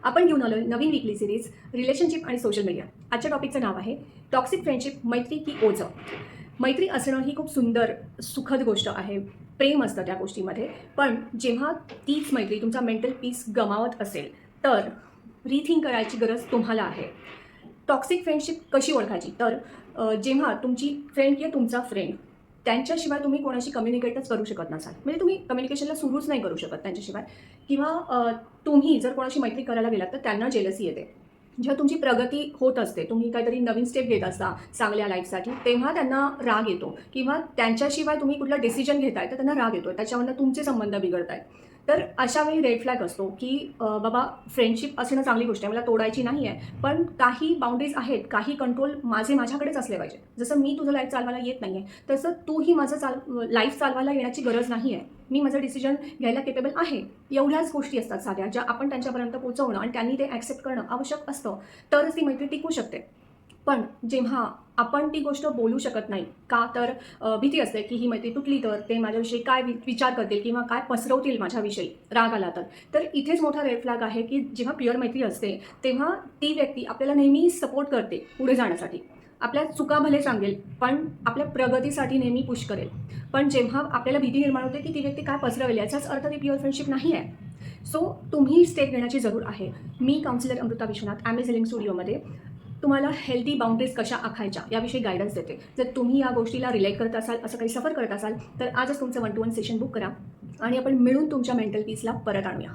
आपण घेऊन आलोय नवीन वीकली सिरीज रिलेशनशिप आणि सोशल मीडिया. आजच्या टॉपिकचं नाव आहे टॉक्सिक फ्रेंडशिप, मैत्री की ओझं. मैत्री असणं ही खूप सुंदर सुखद गोष्ट आहे. प्रेम असतं त्या गोष्टीमध्ये. पण जेव्हा तीच मैत्री तुमचा मेंटल पीस गमावत असेल तर रिथिंक करायची गरज तुम्हाला आहे. टॉक्सिक फ्रेंडशिप कशी ओळखायची तर जेव्हा तुमची फ्रेंड किंवा तुमचा फ्रेंड त्यांच्याशिवाय तुम्ही कोणाशी कम्युनिकेटच करू शकत नसाल, म्हणजे तुम्ही कम्युनिकेशनला सुरूच नाही करू शकत त्यांच्याशिवाय, किंवा तुम्ही जर कोणाशी मैत्री करायला गेलात तर त्यांना जेलसी येते. जेव्हा तुमची प्रगती होत असते, तुम्ही काहीतरी नवीन स्टेप घेत असता चांगल्या लाईफसाठी, तेव्हा त्यांना राग येतो, किंवा त्यांच्याशिवाय तुम्ही कुठला डिसिजन घेताय तर त्यांना राग येतो, त्याच्यावरनं तुमचे संबंध बिघडत आहेत. तर अशा वेळी रेड फ्लॅग असतो की बाबा फ्रेंडशिप असणं चांगली गोष्ट आहे, मला तोडायची नाही आहे, पण काही बाउंड्रीज आहेत, काही कंट्रोल माझ्याकडेच असले पाहिजे. जसं मी तुझं लाईफ चालवायला येत नाही आहे तसं तूही माझं लाईफ चालवायला येण्याची गरज नाही आहे. मी माझं डिसिजन घ्यायला केपेबल आहे. एवढ्याच गोष्टी असतात साध्या, ज्या आपण त्यांच्यापर्यंत पोहोचवणं आणि त्यांनी ते ॲक्सेप्ट करणं आवश्यक असतं, तरच ती मैत्री टिकू शकते. पण जेव्हा आपण ती गोष्ट बोलू शकत नाही का, तर भीती असते की ही मैत्री तुटली तर ते माझ्याविषयी काय विचार करतील किंवा काय पसरवतील माझ्याविषयी, राग आला तर इथेच मोठा रेड फ्लॅग आहे की जेव्हा प्युअर मैत्री असते तेव्हा ती व्यक्ती आपल्याला नेहमी सपोर्ट करते पुढे जाण्यासाठी. आपल्या चुका भले सांगेल पण आपल्या प्रगतीसाठी नेहमी पुश करेल. पण जेव्हा आपल्याला भीती निर्माण होते की ती व्यक्ती काय पसरवेल, याचाच अर्थ ती प्युअर फ्रेंडशिप नाही आहे. सो तुम्ही स्टेप घेण्याची जरूर आहे. मी counsellor Amruta Vishwanath M S healing स्टुडिओमध्ये तुम्हाला हेल्दी बाउंड्रीज कशा आखायच्या याविषयी गायडन्स देते. जर तुम्ही या गोष्टीला रिलेट करत असाल, असं काही सफर करत असाल, तर आजच तुमचं 1-to-1 सेशन बुक करा आणि आपण मिळून तुमच्या मेंटल पीसला परत आणूया.